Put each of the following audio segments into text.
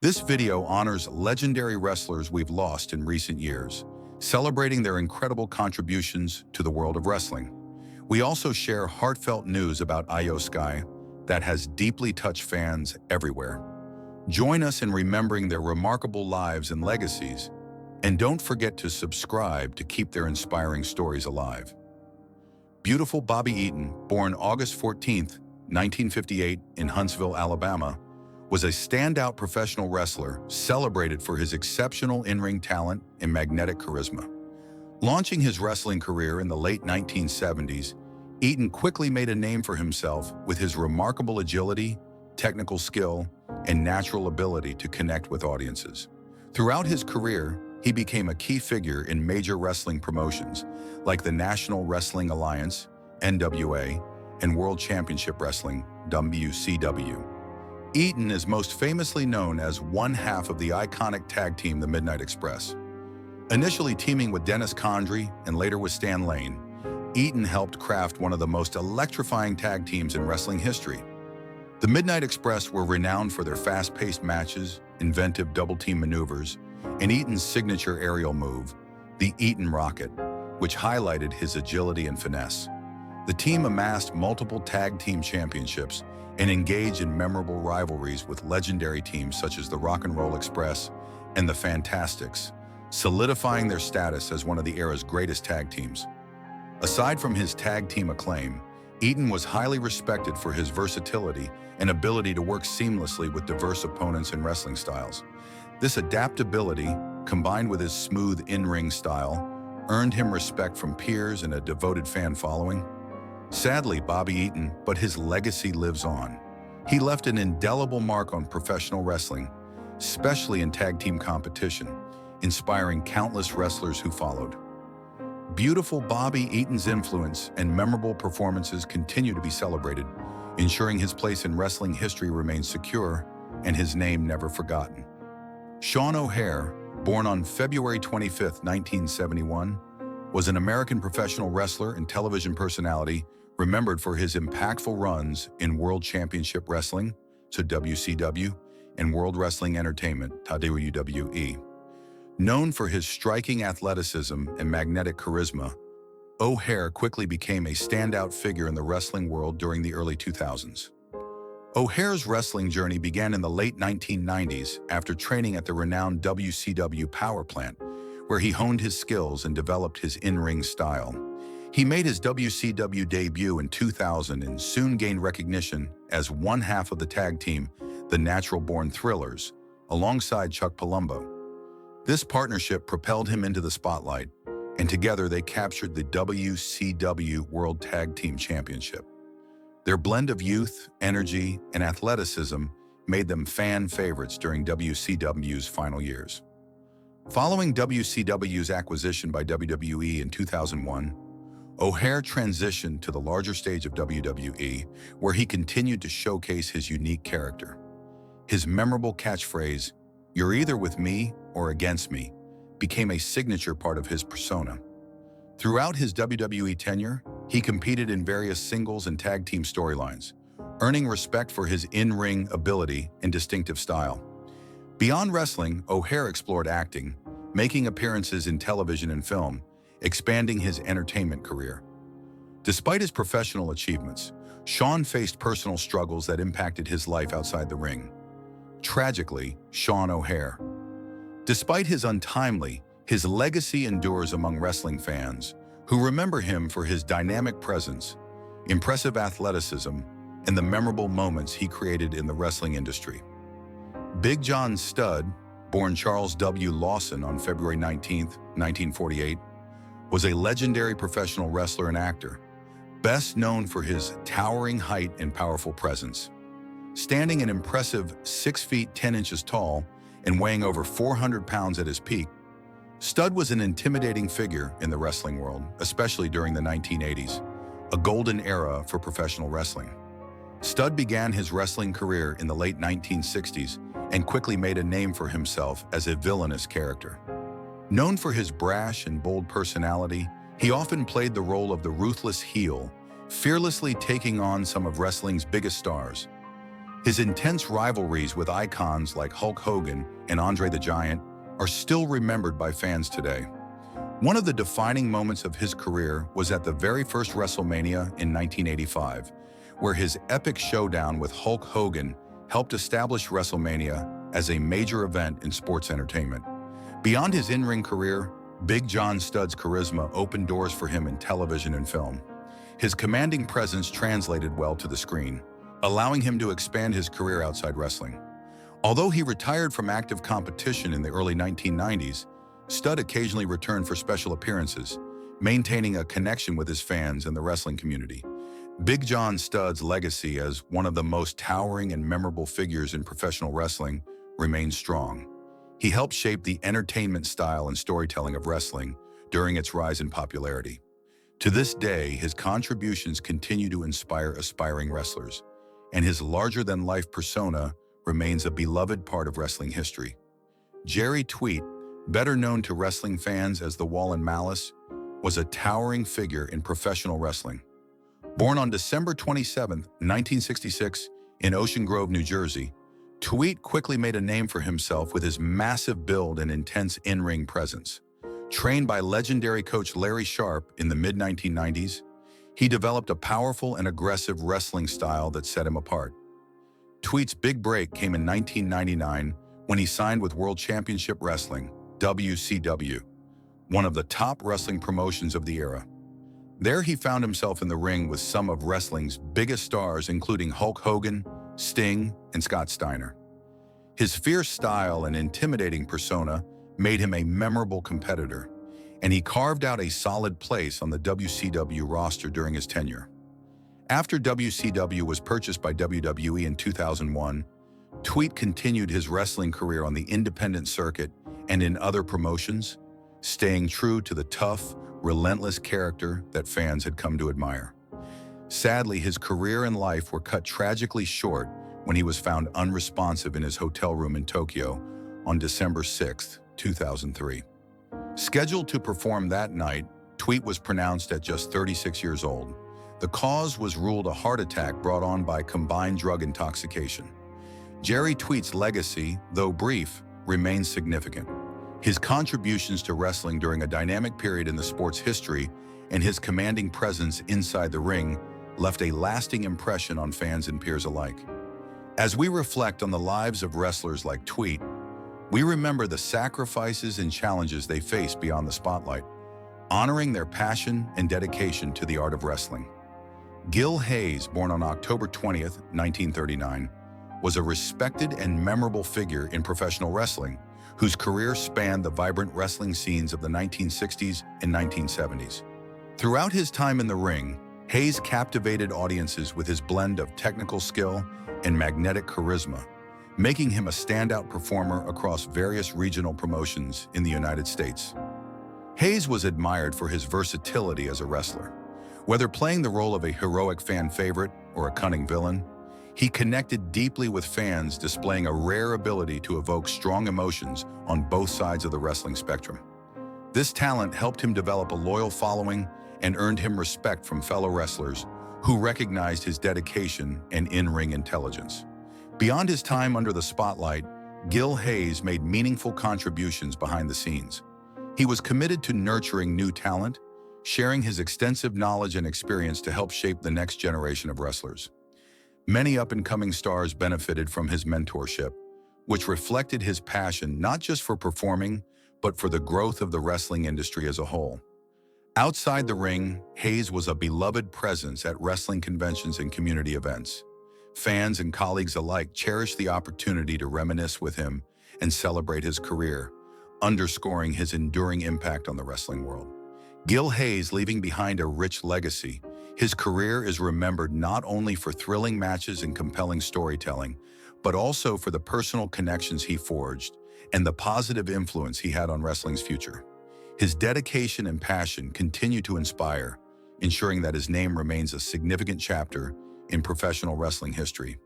This video honors legendary wrestlers we've lost in recent years, celebrating their incredible contributions to the world of wrestling. We also share heartfelt news about Io Sky that has deeply touched fans everywhere. Join us in remembering their remarkable lives and legacies, and don't forget to subscribe to keep their inspiring stories alive. Beautiful Bobby Eaton, born August 14, 1958 in Huntsville, Alabama, was a standout professional wrestler celebrated for his exceptional in-ring talent and magnetic charisma. Launching his wrestling career in the late 1970s, Eaton quickly made a name for himself with his remarkable agility, technical skill, and natural ability to connect with audiences. Throughout his career, he became a key figure in major wrestling promotions like the National Wrestling Alliance, NWA, and World Championship Wrestling, WCW. Eaton is most famously known as one half of the iconic tag team the Midnight Express. Initially teaming with Dennis Condrey and later with Stan Lane, Eaton helped craft one of the most electrifying tag teams in wrestling history. The Midnight Express were renowned for their fast-paced matches, inventive double-team maneuvers, and Eaton's signature aerial move, the Eaton Rocket, which highlighted his agility and finesse. The team amassed multiple tag team championships and engaged in memorable rivalries with legendary teams such as the Rock and Roll Express and the Fantastics, solidifying their status as one of the era's greatest tag teams. Aside from his tag team acclaim, Eaton was highly respected for his versatility and ability to work seamlessly with diverse opponents and wrestling styles. This adaptability, combined with his smooth in-ring style, earned him respect from peers and a devoted fan following. Sadly, Bobby Eaton, but his legacy lives on. He left an indelible mark on professional wrestling, especially in tag team competition, inspiring countless wrestlers who followed. Beautiful Bobby Eaton's influence and memorable performances continue to be celebrated, ensuring his place in wrestling history remains secure and his name never forgotten. Shawn OHare, born on February 25, 1971, was an American professional wrestler and television personality remembered for his impactful runs in World Championship Wrestling, so WCW, and World Wrestling Entertainment, WWE. Known for his striking athleticism and magnetic charisma, OHare quickly became a standout figure in the wrestling world during the early 2000s. OHare's wrestling journey began in the late 1990s after training at the renowned WCW power plant, where he honed his skills and developed his in-ring style. He made his WCW debut in 2000 and soon gained recognition as one half of the tag team, the Natural Born Thrillers, alongside Chuck Palumbo. This partnership propelled him into the spotlight, and together they captured the WCW World Tag Team Championship. Their blend of youth, energy, and athleticism made them fan favorites during WCW's final years. Following WCW's acquisition by WWE in 2001, OHare transitioned to the larger stage of WWE, where he continued to showcase his unique character. His memorable catchphrase, "You're either with me or against me," became a signature part of his persona. Throughout his WWE tenure, he competed in various singles and tag team storylines, earning respect for his in-ring ability and distinctive style. Beyond wrestling, OHare explored acting, making appearances in television and film, expanding his entertainment career. Despite his professional achievements, Shawn faced personal struggles that impacted his life outside the ring. Tragically, Shawn OHare. Despite his untimely, his legacy endures among wrestling fans, who remember him for his dynamic presence, impressive athleticism, and the memorable moments he created in the wrestling industry. Big John Studd, born Charles W. Lawson on February 19, 1948, was a legendary professional wrestler and actor, best known for his towering height and powerful presence. Standing an impressive 6 feet 10 inches tall and weighing over 400 pounds at his peak, Studd was an intimidating figure in the wrestling world, especially during the 1980s, a golden era for professional wrestling. Studd began his wrestling career in the late 1960s and quickly made a name for himself as a villainous character. Known for his brash and bold personality, he often played the role of the ruthless heel, fearlessly taking on some of wrestling's biggest stars. His intense rivalries with icons like Hulk Hogan and Andre the Giant are still remembered by fans today. One of the defining moments of his career was at the very first WrestleMania in 1985, where his epic showdown with Hulk Hogan helped establish WrestleMania as a major event in sports entertainment. Beyond his in-ring career, Big John Studd's charisma opened doors for him in television and film. His commanding presence translated well to the screen, allowing him to expand his career outside wrestling. Although he retired from active competition in the early 1990s, Studd occasionally returned for special appearances, maintaining a connection with his fans and the wrestling community. Big John Studd's legacy as one of the most towering and memorable figures in professional wrestling remains strong. He helped shape the entertainment style and storytelling of wrestling during its rise in popularity. To this day, his contributions continue to inspire aspiring wrestlers, and his larger-than-life persona remains a beloved part of wrestling history. Jerry Tweet, better known to wrestling fans as the Wall and Malice, was a towering figure in professional wrestling. Born on December 27, 1966, in Ocean Grove, New Jersey, Tweet quickly made a name for himself with his massive build and intense in-ring presence. Trained by legendary coach Larry Sharp in the mid-1990s, he developed a powerful and aggressive wrestling style that set him apart. Tweet's big break came in 1999 when he signed with World Championship Wrestling, WCW, one of the top wrestling promotions of the era. There he found himself in the ring with some of wrestling's biggest stars, including Hulk Hogan, Sting, and Scott Steiner. His fierce style and intimidating persona made him a memorable competitor, and he carved out a solid place on the WCW roster during his tenure. After WCW was purchased by WWE in 2001, Tweet continued his wrestling career on the independent circuit and in other promotions, staying true to the tough, relentless character that fans had come to admire. Sadly, his career and life were cut tragically short when he was found unresponsive in his hotel room in Tokyo on December 6, 2003. Scheduled to perform that night, Tweet was pronounced at just 36 years old. The cause was ruled a heart attack brought on by combined drug intoxication. Jerry Tweet's legacy, though brief, remains significant. His contributions to wrestling during a dynamic period in the sport's history and his commanding presence inside the ring left a lasting impression on fans and peers alike. As we reflect on the lives of wrestlers like Tweet, we remember the sacrifices and challenges they faced beyond the spotlight, honoring their passion and dedication to the art of wrestling. Gil Hayes, born on October 20th, 1939, was a respected and memorable figure in professional wrestling, whose career spanned the vibrant wrestling scenes of the 1960s and 1970s. Throughout his time in the ring, Hayes captivated audiences with his blend of technical skill and magnetic charisma, making him a standout performer across various regional promotions in the United States. Hayes was admired for his versatility as a wrestler. Whether playing the role of a heroic fan favorite or a cunning villain, he connected deeply with fans, displaying a rare ability to evoke strong emotions on both sides of the wrestling spectrum. This talent helped him develop a loyal following and earned him respect from fellow wrestlers who recognized his dedication and in-ring intelligence. Beyond his time under the spotlight, Gil Hayes made meaningful contributions behind the scenes. He was committed to nurturing new talent, sharing his extensive knowledge and experience to help shape the next generation of wrestlers. Many up-and-coming stars benefited from his mentorship, which reflected his passion not just for performing, but for the growth of the wrestling industry as a whole. Outside the ring, Hayes was a beloved presence at wrestling conventions and community events. Fans and colleagues alike cherished the opportunity to reminisce with him and celebrate his career, underscoring his enduring impact on the wrestling world. Gil Hayes leaving behind a rich legacy, his career is remembered not only for thrilling matches and compelling storytelling, but also for the personal connections he forged and the positive influence he had on wrestling's future. His dedication and passion continue to inspire, ensuring that his name remains a significant chapter in professional wrestling history.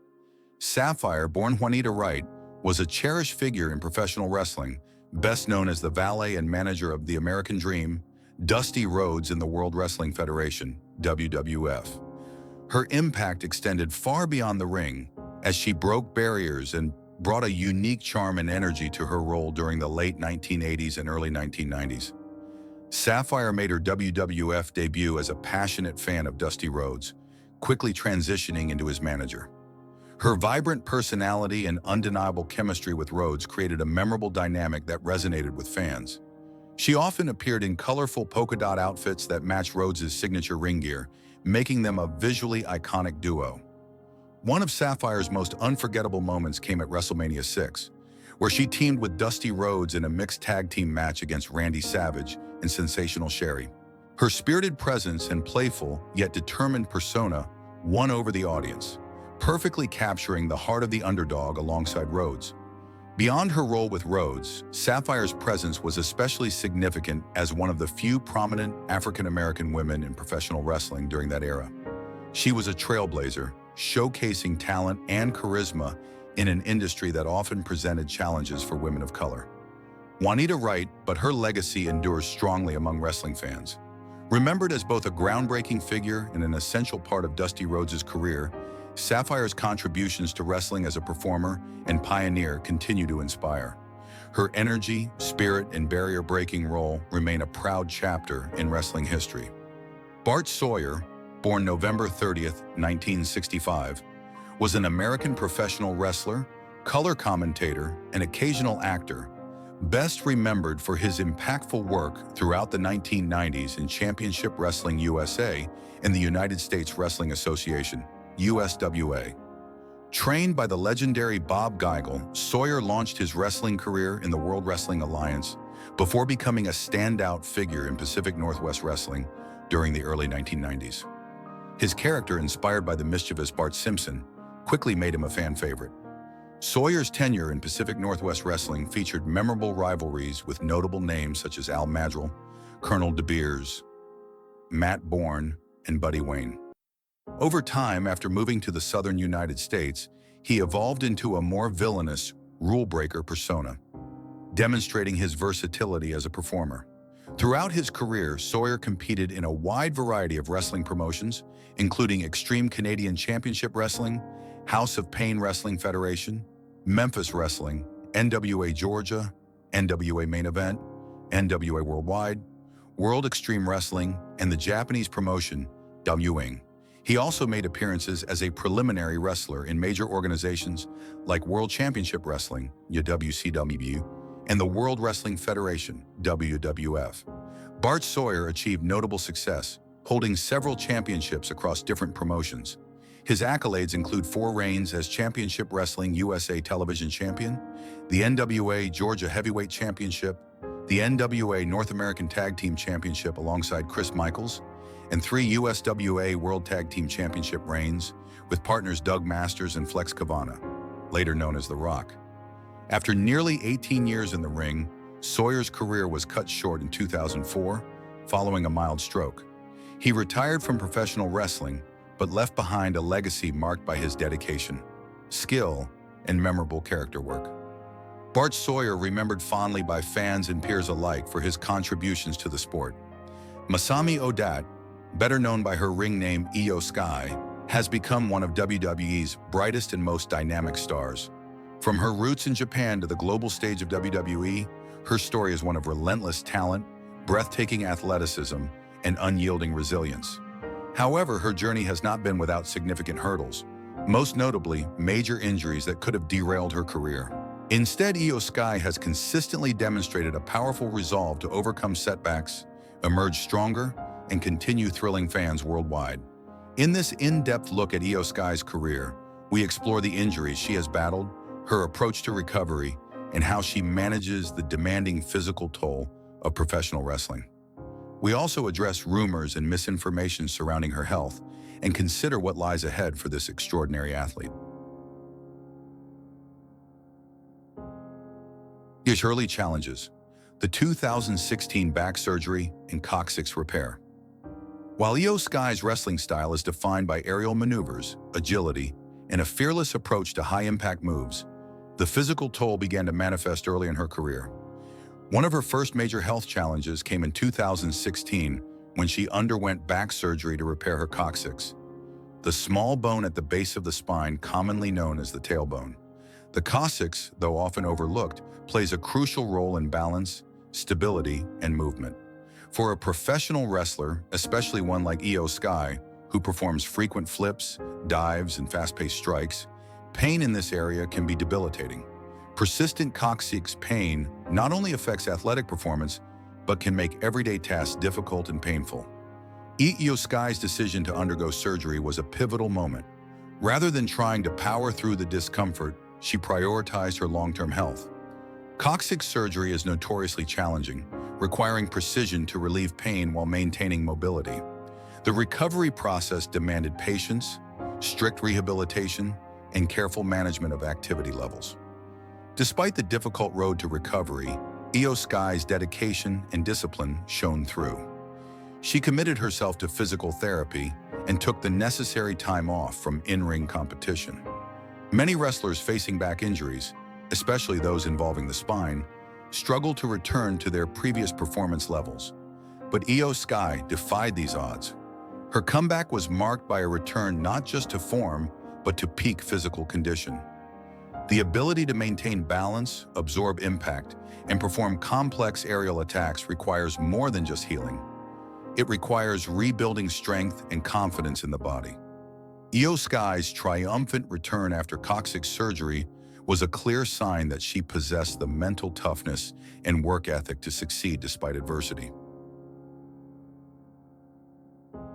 Sapphire, born Juanita Wright, was a cherished figure in professional wrestling, best known as the valet and manager of the American Dream, Dusty Rhodes in the World Wrestling Federation, WWF. Her impact extended far beyond the ring, as she broke barriers and brought a unique charm and energy to her role during the late 1980s and early 1990s. Sapphire made her WWF debut as a passionate fan of Dusty Rhodes, quickly transitioning into his manager. Her vibrant personality and undeniable chemistry with Rhodes created a memorable dynamic that resonated with fans. She often appeared in colorful polka dot outfits that matched Rhodes' signature ring gear, making them a visually iconic duo. One of Sapphire's most unforgettable moments came at WrestleMania 6, where she teamed with Dusty Rhodes in a mixed tag team match against Randy Savage and Sensational Sherry. Her spirited presence and playful yet determined persona won over the audience, perfectly capturing the heart of the underdog alongside Rhodes. Beyond her role with Rhodes, Sapphire's presence was especially significant as one of the few prominent African-American women in professional wrestling during that era. She was a trailblazer, showcasing talent and charisma in an industry that often presented challenges for women of color. Juanita Wright, but her legacy endures strongly among wrestling fans. Remembered as both a groundbreaking figure and an essential part of Dusty Rhodes' career, Sapphire's contributions to wrestling as a performer and pioneer continue to inspire. Her energy, spirit, and barrier-breaking role remain a proud chapter in wrestling history. Bart Sawyer, born November 30th, 1965, was an American professional wrestler, color commentator, and occasional actor, best remembered for his impactful work throughout the 1990s in Championship Wrestling USA and the United States Wrestling Association, USWA. Trained by the legendary Bob Geigel, Sawyer launched his wrestling career in the World Wrestling Alliance before becoming a standout figure in Pacific Northwest Wrestling during the early 1990s. His character, inspired by the mischievous Bart Simpson, quickly made him a fan favorite. Sawyer's tenure in Pacific Northwest Wrestling featured memorable rivalries with notable names such as Al Madrill, Colonel De Beers, Matt Bourne, and Buddy Wayne. Over time, after moving to the southern United States, he evolved into a more villainous, rule-breaker persona, demonstrating his versatility as a performer. Throughout his career, Sawyer competed in a wide variety of wrestling promotions, including Extreme Canadian Championship Wrestling, House of Pain Wrestling Federation, Memphis Wrestling, NWA Georgia, NWA Main Event, NWA Worldwide, World Extreme Wrestling, and the Japanese promotion, W-Wing. He also made appearances as a preliminary wrestler in major organizations like World Championship Wrestling, WCW, and the World Wrestling Federation, WWF. Bart Sawyer achieved notable success, holding several championships across different promotions. His accolades include 4 reigns as Championship Wrestling USA Television Champion, the NWA Georgia Heavyweight Championship, the NWA North American Tag Team Championship alongside Chris Michaels, and 3 USWA World Tag Team Championship reigns with partners Doug Masters and Flex Kavana, later known as The Rock. After nearly 18 years in the ring, Sawyer's career was cut short in 2004 following a mild stroke. He retired from professional wrestling, but left behind a legacy marked by his dedication, skill, and memorable character work. Bart Sawyer, remembered fondly by fans and peers alike for his contributions to the sport. Masami Odat, better known by her ring name Io Sky, has become one of WWE's brightest and most dynamic stars. From her roots in Japan to the global stage of WWE, her story is one of relentless talent, breathtaking athleticism, and unyielding resilience. However, her journey has not been without significant hurdles, most notably major injuries that could have derailed her career. Instead, Io Sky has consistently demonstrated a powerful resolve to overcome setbacks, emerge stronger, and continue thrilling fans worldwide. In this in-depth look at Io Sky's career, we explore the injuries she has battled, her approach to recovery, and how she manages the demanding physical toll of professional wrestling. We also address rumors and misinformation surrounding her health and consider what lies ahead for this extraordinary athlete. His early challenges: the 2016 back surgery and coccyx repair. While Io Sky's wrestling style is defined by aerial maneuvers, agility, and a fearless approach to high-impact moves, the physical toll began to manifest early in her career. One of her first major health challenges came in 2016 when she underwent back surgery to repair her coccyx. the small bone at the base of the spine, commonly known as the tailbone. The coccyx, though often overlooked, plays a crucial role in balance, stability, and movement. For a professional wrestler, especially one like Io Sky, who performs frequent flips, dives, and fast-paced strikes, pain in this area can be debilitating. Persistent coccyx pain not only affects athletic performance, but can make everyday tasks difficult and painful. Io Sky's decision to undergo surgery was a pivotal moment. Rather than trying to power through the discomfort, she prioritized her long-term health. Coccyx surgery is notoriously challenging, requiring precision to relieve pain while maintaining mobility. The recovery process demanded patience, strict rehabilitation, and careful management of activity levels. Despite the difficult road to recovery, Io Sky's dedication and discipline shone through. She committed herself to physical therapy and took the necessary time off from in-ring competition. Many wrestlers facing back injuries, especially those involving the spine, struggle to return to their previous performance levels. But Io Sky defied these odds. Her comeback was marked by a return not just to form, but to peak physical condition. The ability to maintain balance, absorb impact, and perform complex aerial attacks requires more than just healing. It requires rebuilding strength and confidence in the body. Io Sky's triumphant return after coccyx surgery was a clear sign that she possessed the mental toughness and work ethic to succeed despite adversity.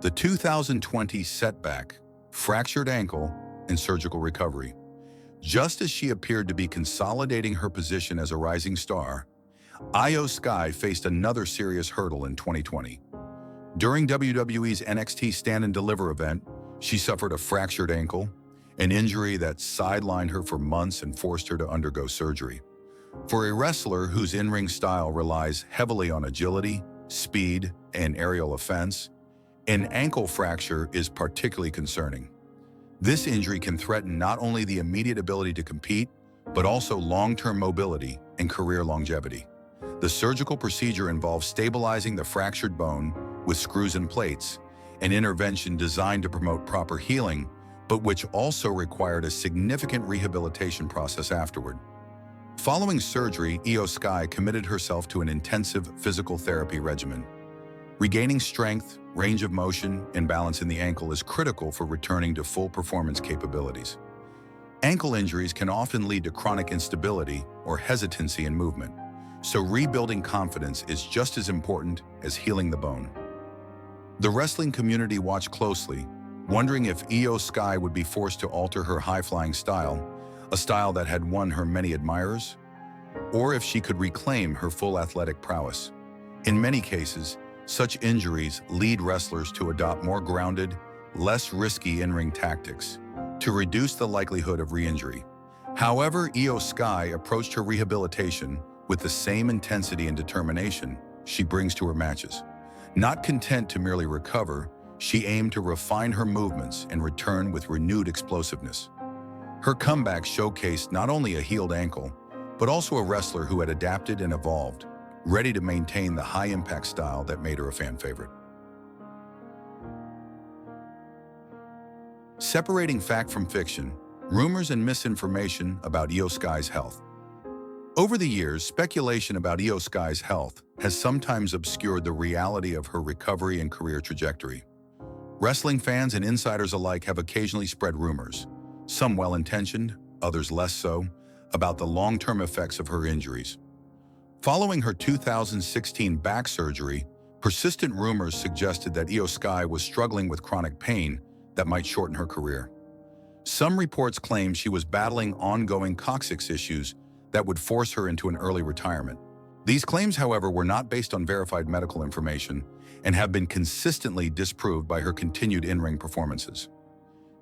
The 2020 setback, fractured ankle, and surgical recovery. Just as she appeared to be consolidating her position as a rising star, Io Sky faced another serious hurdle in 2020. During WWE's NXT Stand and Deliver event, she suffered a fractured ankle, an injury that sidelined her for months and forced her to undergo surgery. For a wrestler whose in-ring style relies heavily on agility, speed, and aerial offense, an ankle fracture is particularly concerning. This injury can threaten not only the immediate ability to compete, but also long-term mobility and career longevity. The surgical procedure involves stabilizing the fractured bone with screws and plates, an intervention designed to promote proper healing, but which also required a significant rehabilitation process afterward. Following surgery, Io Sky committed herself to an intensive physical therapy regimen. Regaining strength, range of motion, and balance in the ankle is critical for returning to full performance capabilities. Ankle injuries can often lead to chronic instability or hesitancy in movement, so rebuilding confidence is just as important as healing the bone. The wrestling community watched closely, wondering if Io Sky would be forced to alter her high-flying style, a style that had won her many admirers, or if she could reclaim her full athletic prowess. In many cases, such injuries lead wrestlers to adopt more grounded, less risky in-ring tactics to reduce the likelihood of re-injury. However, Io Sky approached her rehabilitation with the same intensity and determination she brings to her matches. Not content to merely recover, she aimed to refine her movements and return with renewed explosiveness. Her comeback showcased not only a healed ankle, but also a wrestler who had adapted and evolved, ready to maintain the high-impact style that made her a fan favorite. Separating fact from fiction, rumors and misinformation about Io Sky's health. Over the years, speculation about Io Sky's health has sometimes obscured the reality of her recovery and career trajectory. Wrestling fans and insiders alike have occasionally spread rumors, some well-intentioned, others less so, about the long-term effects of her injuries. Following her 2016 back surgery, persistent rumors suggested that Io Sky was struggling with chronic pain that might shorten her career. Some reports claim she was battling ongoing coccyx issues that would force her into an early retirement. These claims, however, were not based on verified medical information and have been consistently disproved by her continued in-ring performances.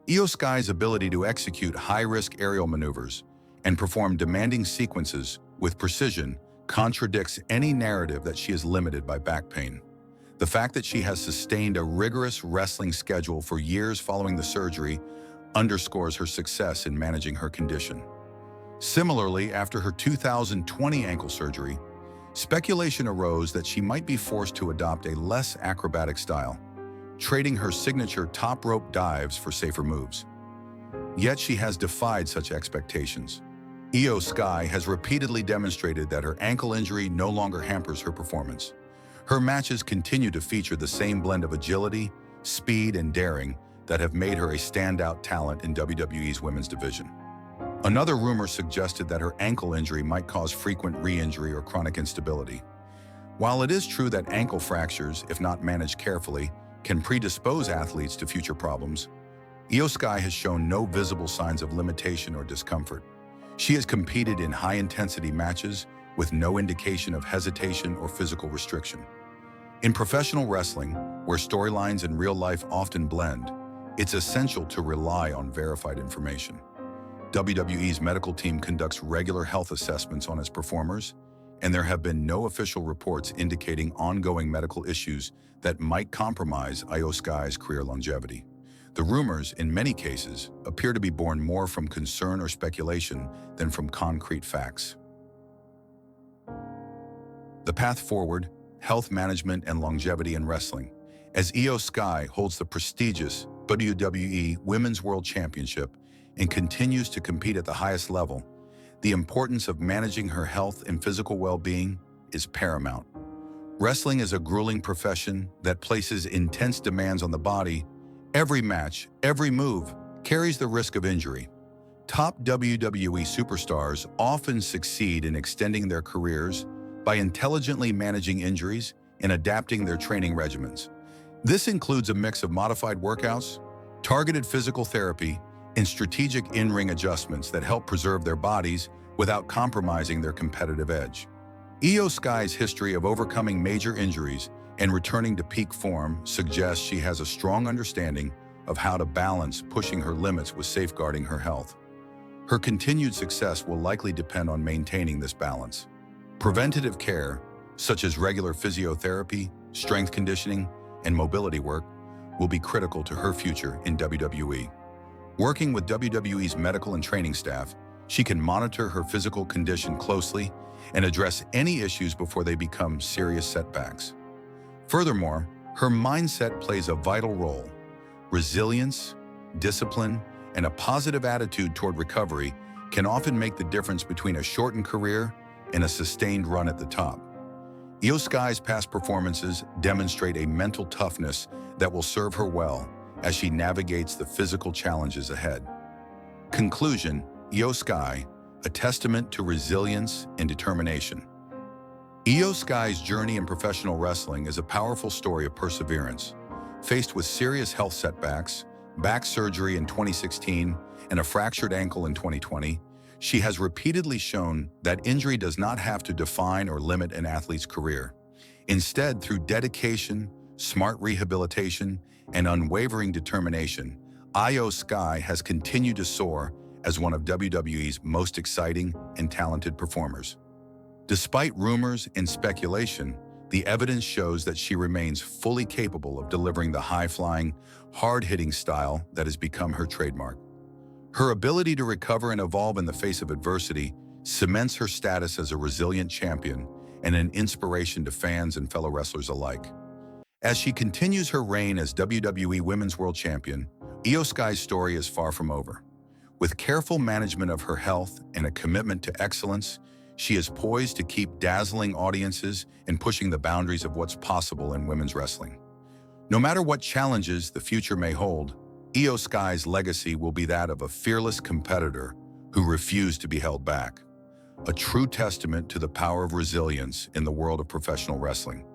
Io Sky's ability to execute high-risk aerial maneuvers and perform demanding sequences with precision contradicts any narrative that she is limited by back pain. The fact that she has sustained a rigorous wrestling schedule for years following the surgery underscores her success in managing her condition. Similarly, after her 2020 ankle surgery, speculation arose that she might be forced to adopt a less acrobatic style. trading her signature top rope dives for safer moves. Yet she has defied such expectations. Io Sky has repeatedly demonstrated that her ankle injury no longer hampers her performance. Her matches continue to feature the same blend of agility, speed, and daring that have made her a standout talent in WWE's women's division. Another rumor suggested that her ankle injury might cause frequent re-injury or chronic instability. While it is true that ankle fractures, if not managed carefully, can predispose athletes to future problems, Io Sky has shown no visible signs of limitation or discomfort. She has competed in high-intensity matches with no indication of hesitation or physical restriction. In professional wrestling, where storylines and real life often blend, it's essential to rely on verified information. WWE's medical team conducts regular health assessments on its performers, and there have been no official reports indicating ongoing medical issues that might compromise Io Sky's career longevity. The rumors, in many cases, appear to be born more from concern or speculation than from concrete facts. The path forward, health management and longevity in wrestling. As Io Sky holds the prestigious WWE Women's World Championship and continues to compete at the highest level, the importance of managing her health and physical well-being is paramount. Wrestling is a grueling profession that places intense demands on the body. Every match, every move, carries the risk of injury. Top WWE superstars often succeed in extending their careers by intelligently managing injuries and adapting their training regimens. This includes a mix of modified workouts, targeted physical therapy, and strategic in-ring adjustments that help preserve their bodies without compromising their competitive edge. Io Sky's history of overcoming major injuries and returning to peak form suggests she has a strong understanding of how to balance pushing her limits with safeguarding her health. Her continued success will likely depend on maintaining this balance. Preventative care, such as regular physiotherapy, strength conditioning, and mobility work, will be critical to her future in WWE. Working with WWE's medical and training staff, she can monitor her physical condition closely and address any issues before they become serious setbacks. Furthermore, her mindset plays a vital role. Resilience, discipline, and a positive attitude toward recovery can often make the difference between a shortened career and a sustained run at the top. Io Sky's past performances demonstrate a mental toughness that will serve her well as she navigates the physical challenges ahead. Conclusion: Io Sky, a testament to resilience and determination. Io Sky's journey in professional wrestling is a powerful story of perseverance. Faced with serious health setbacks, back surgery in 2016, and a fractured ankle in 2020, she has repeatedly shown that injury does not have to define or limit an athlete's career. Instead, through dedication, smart rehabilitation, and unwavering determination, Io Sky has continued to soar as one of WWE's most exciting and talented performers. Despite rumors and speculation, the evidence shows that she remains fully capable of delivering the high-flying, hard-hitting style that has become her trademark. Her ability to recover and evolve in the face of adversity cements her status as a resilient champion and an inspiration to fans and fellow wrestlers alike. As she continues her reign as WWE Women's World Champion, Io Sky's story is far from over. With careful management of her health and a commitment to excellence, she is poised to keep dazzling audiences and pushing the boundaries of what's possible in women's wrestling. No matter what challenges the future may hold, Io Sky's legacy will be that of a fearless competitor who refused to be held back, a true testament to the power of resilience in the world of professional wrestling.